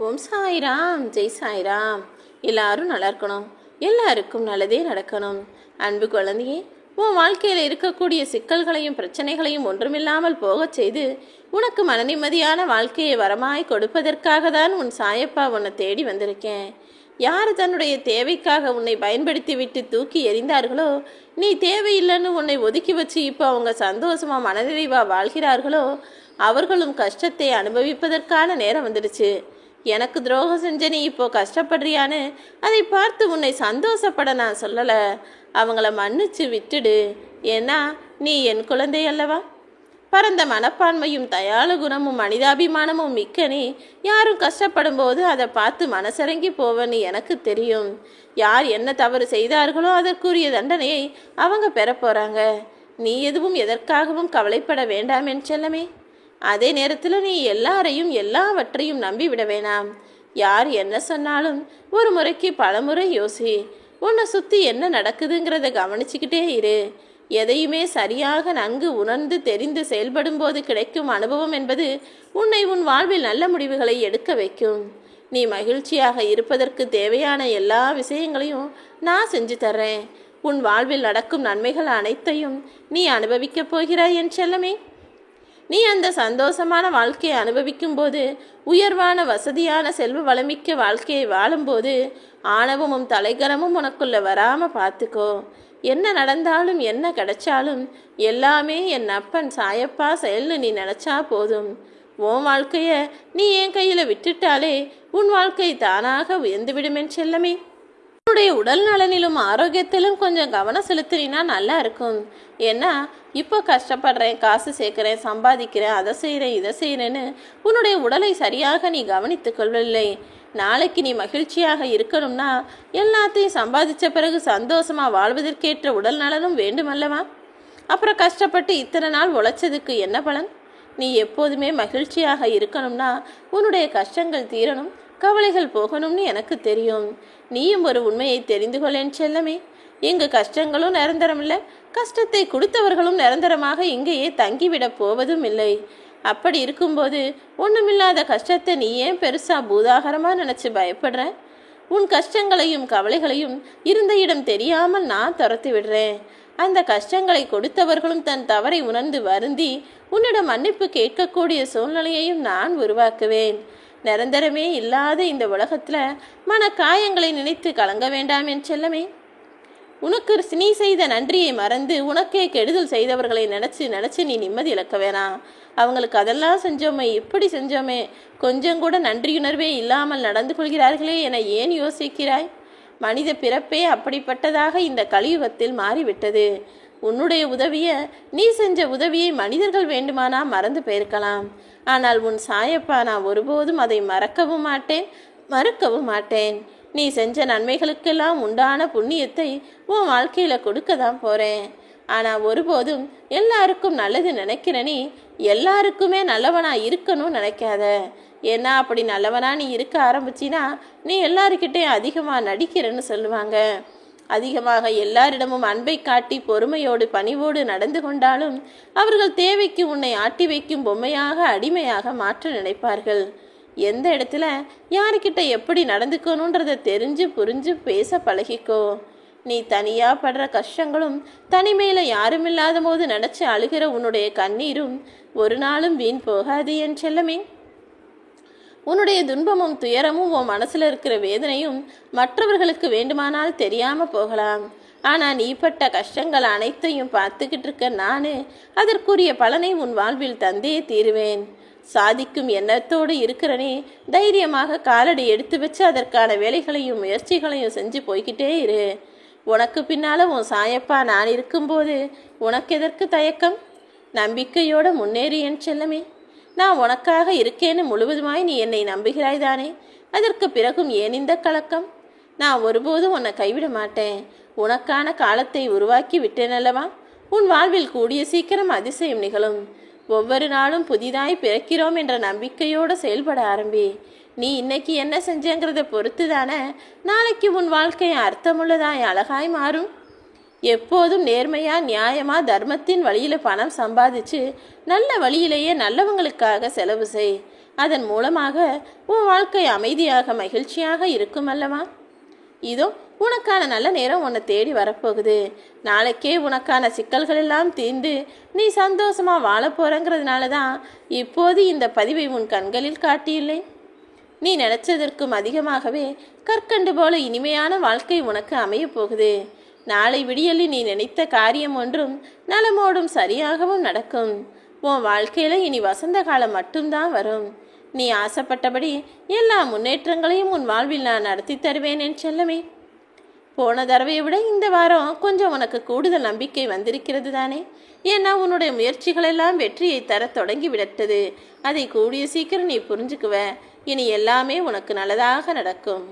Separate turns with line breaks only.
ஓம் சாய்ராம், ஜெய் சாய்ராம். எல்லாரும் நல்லா இருக்கணும், எல்லாருக்கும் நல்லதே நடக்கணும். அன்பு குழந்தையே, உன் வாழ்க்கையில் இருக்கக்கூடிய சிக்கல்களையும் பிரச்சனைகளையும் ஒன்றுமில்லாமல் போகச் செய்து உனக்கு மன நிம்மதியான வாழ்க்கையை வரமாய் கொடுப்பதற்காக தான் உன் சாயப்பா உன்னை தேடி வந்திருக்கேன். யார் தன்னுடைய தேவைக்காக உன்னை பயன்படுத்தி விட்டு தூக்கி எறிந்தார்களோ, நீ தேவையில்லைன்னு உன்னை ஒதுக்கி வச்சு இப்போ அவங்க சந்தோஷமா மனநிறைவா வாழ்கிறார்களோ, அவர்களும் கஷ்டத்தை அனுபவிப்பதற்கான நேரம் வந்துடுச்சு. எனக்கு துரோகம் செஞ்ச நீ இப்போ கஷ்டப்படுறியான்னு அதை பார்த்து உன்னை சந்தோஷப்பட நான் சொல்லலை. அவங்கள மன்னிச்சு விட்டுடு. ஏன்னா நீ என் குழந்தை அல்லவா? பரந்த மனப்பான்மையும் தயாளு குணமும் மனிதாபிமானமும் மிக்க நீ யாரும் கஷ்டப்படும் போது அதை பார்த்து மனசிறங்கி போவன்னு எனக்கு தெரியும். யார் என்ன தவறு செய்தார்களோ அதற்குரிய தண்டனையை அவங்க பெற போகிறாங்க. நீ எதுவும் எதற்காகவும் கவலைப்பட வேண்டாம் என் செல்லமே. அதே நேரத்தில் நீ எல்லாரையும் எல்லாவற்றையும் நம்பி விட வேணாம். யார் என்ன சொன்னாலும் ஒரு முறைக்கு பல முறை யோசி. உன்னை சுற்றி என்ன நடக்குதுங்கிறத கவனிச்சுக்கிட்டே இரு. எதையுமே சரியாக நன்கு உணர்ந்து தெரிந்து செயல்படும் போது கிடைக்கும் அனுபவம் என்பது உன்னை உன் வாழ்வில் நல்ல முடிவுகளை எடுக்க வைக்கும். நீ மகிழ்ச்சியாக இருப்பதற்கு தேவையான எல்லா விஷயங்களையும் நான் செஞ்சு தர்றேன். உன் வாழ்வில் நடக்கும் நன்மைகள் அனைத்தையும் நீ அனுபவிக்கப் போகிறாய் என் செல்லமே. நீ அந்த சந்தோஷமான வாழ்க்கையை அனுபவிக்கும் போது, உயர்வான வசதியான செல்வ வளமிக்க வாழ்க்கையை வாழும்போது ஆணவமும் தலைகரமும் உனக்குள்ள வராம பார்த்துக்கோ. என்ன நடந்தாலும் என்ன கிடைச்சாலும் எல்லாமே என் அப்பன் சாயப்பா செயல்னு நீ நினச்சா போதும். உன் வாழ்க்கையை நீ என் கையில் விட்டுட்டாலே உன் வாழ்க்கை தானாக உயர்ந்துவிடுமென் செல்லமே. உன்னுடைய உடல் நலனிலும் ஆரோக்கியத்திலும் கொஞ்சம் கவனம் செலுத்தினா நல்லா இருக்கும். ஏன்னா இப்போ கஷ்டப்படுறேன், காசு சேர்க்குறேன், சம்பாதிக்கிறேன், அதை செய்கிறேன், இதை செய்கிறேன்னு உன்னுடைய உடலை சரியாக நீ கவனித்து கொள்ளவில்லை. நாளைக்கு நீ மகிழ்ச்சியாக இருக்கணும்னா எல்லாத்தையும் சம்பாதிச்ச பிறகு சந்தோஷமாக வாழ்வதற்கேற்ற உடல் நலனும் வேண்டுமல்லவா? அப்புறம் கஷ்டப்பட்டு இத்தனை நாள் உழைச்சதுக்கு என்ன பலன்? நீ எப்போதுமே மகிழ்ச்சியாக இருக்கணும்னா உன்னுடைய கஷ்டங்கள் தீரணும், கவலைகள் போகணும்னு எனக்கு தெரியும். நீயும் ஒரு உண்மையை தெரிந்து கொள்ளேன் செல்லமே. இங்கு கஷ்டங்களும் நிரந்தரம் இல்லை, கஷ்டத்தை கொடுத்தவர்களும் நிரந்தரமாக இங்கேயே தங்கிவிடப் போவதும் இல்லை. அப்படி இருக்கும்போது ஒன்றுமில்லாத கஷ்டத்தை நீ ஏன் பெருசா பூதாகரமாக நினச்சி பயப்படுற? உன் கஷ்டங்களையும் கவலைகளையும் இருந்த இடம் தெரியாமல் நான் துரத்தி விடுறேன். அந்த கஷ்டங்களை கொடுத்தவர்களும் தன் தவறை உணர்ந்து வருந்தி உன்னிடம் மன்னிப்பு கேட்கக்கூடிய சூழ்நிலையையும் நான் உருவாக்குவேன். நிரந்தரமே இல்லாத இந்த உலகத்தில் மன காயங்களை நினைத்து கலங்க வேண்டாம் என் செல்லமே. உனக்கு நீ செய்த நன்றியை மறந்து உனக்கே கெடுதல் செய்தவர்களை நினச்சி நீ நிம்மதி இழக்க வேணாம். அவங்களுக்கு அதெல்லாம் செஞ்சோமே, இப்படி செஞ்சோமே, கொஞ்சம் கூட நன்றியுணர்வே இல்லாமல் நடந்து கொள்கிறார்களே என ஏன் யோசிக்கிறாய்? மனித பிறப்பே அப்படிப்பட்டதாக இந்த கலியுகத்தில் மாறிவிட்டது. உன்னுடைய உதவியை, நீ செஞ்ச உதவியை மனிதர்கள் வேண்டுமானா மறந்து போயிருக்கலாம். ஆனால் உன் சாயப்பா நான் ஒருபோதும் அதை மறக்கவும் மாட்டேன், மறுக்கவும் மாட்டேன். நீ செஞ்ச நன்மைகளுக்கெல்லாம் உண்டான புண்ணியத்தை உன் வாழ்க்கையில் கொடுக்க தான் போகிறேன். ஆனால் ஒருபோதும் எல்லாருக்கும் நல்லது நினைக்கிற நீ எல்லாருக்குமே நல்லவனா இருக்கணும்னு நினைக்காத. ஏன்னா அப்படி நல்லவனா நீ இருக்க ஆரம்பிச்சினா நீ எல்லாருக்கிட்டையும் அதிகமாக நடிக்கிறன்னு சொல்லுவாங்க. அதிகமாக எல்லாரிடமும் அன்பை காட்டி பொறுமையோடு பணிவோடு நடந்து கொண்டாலும் அவர்கள் தேவைக்கு உன்னை ஆட்டி வைக்கும் பொம்மையாக அடிமையாக மாற்ற நினைப்பார்கள். எந்த இடத்துல யாருக்கிட்ட எப்படி நடந்துக்கணுன்றதை தெரிஞ்சு புரிஞ்சு பேச பழகிக்கோ. நீ தனியா படுற கஷ்டங்களும் தனிமையில யாரும் இல்லாத போது நினைச்சு அழுகிற உன்னுடைய கண்ணீரும் ஒரு நாளும் வீண் போகாது என் செல்லமே. உன்னுடைய துன்பமும் துயரமும் உன் மனசுல இருக்கிற வேதனையும் மற்றவர்களுக்கு வேண்டுமானால் தெரியாம போகலாம். ஆனா நீ பட்ட கஷ்டங்கள் அனைத்தையும் பார்த்துக்கிட்டு இருக்க நானு அதற்குரிய பலனை உன் வாழ்வில் தந்தே தீருவேன். சாதிக்கும் எண்ணத்தோடு இருக்கிறனே தைரியமாக காலடி எடுத்து வச்சு அதற்கான வேலைகளையும் முயற்சிகளையும் செஞ்சு போய்கிட்டே இரு. உனக்கு பின்னால உன் சாயப்பா நான் இருக்கும்போது உனக்கு எதற்கு தயக்கம்? நம்பிக்கையோட முன்னேறி என் செல்லமே. நான் உனக்காக இருக்கேன்னு முழுவதுமாய் நீ என்னை நம்புகிறாய் தானே? அதற்கு பிறகும் ஏன் இந்த கலக்கம்? நான் ஒருபோதும் உன்னை கைவிட மாட்டேன். உனக்கான காலத்தை உருவாக்கி விட்டேன் அல்லவா? உன் வாழ்வில் கூடிய சீக்கிரம் அதிசயம் நிகழும். ஒவ்வொரு நாளும் புதிதாய் பிறக்கிறோம் என்ற நம்பிக்கையோடு செயல்பட ஆரம்பி. நீ இன்னைக்கு என்ன செஞ்சங்கிறத பொறுத்து தானே நாளைக்கு உன் வாழ்க்கை அர்த்தமுள்ளதாய் அழகாய் மாறும். எப்போதும் நேர்மையா நியாயமா தர்மத்தின் வழியில பணம் சம்பாதிச்சு நல்ல வழியிலேயே நல்லவங்களுக்காக செலவு செய். அதன் மூலமாக உன் வாழ்க்கை அமைதியாக மகிழ்ச்சியாக இருக்கும் அல்லவா? இதோ உனக்கான நல்ல நேரம் உன்னை தேடி வரப்போகுது. நாளைக்கே உனக்கான சிக்கல்கள் எல்லாம் தீர்ந்து நீ சந்தோஷமா வாழ போறங்கிறதுனால தான் இப்போது இந்த பதிவை உன் கண்களில் காட்டியுள்ளேன். நீ நினைச்சதற்கும் அதிகமாகவே கற்கண்டு போல இனிமையான வாழ்க்கை உனக்கு அமைய போகுது. நாளை விடியலில் நீ நினைத்த காரியம் ஒன்றும் நலமோடும் சரியாகவும் நடக்கும். உன் வாழ்க்கையில இனி வசந்த காலம் மட்டும்தான் வரும். நீ ஆசைப்பட்டபடி எல்லா முன்னேற்றங்களையும் உன் வாழ்வில் நான் நடத்தி தருவேன் என் செல்லமே. போன தடவையை விட இந்த வாரம் கொஞ்சம் உனக்கு கூடுதல் நம்பிக்கை வந்திருக்கிறது தானே? ஏன்னா உன்னுடைய முயற்சிகளெல்லாம் வெற்றியை தர தொடங்கி விடட்டது. அதை கூடிய சீக்கிரம் நீ புரிஞ்சுக்குவ. இனி எல்லாமே உனக்கு நல்லதாக நடக்கும்.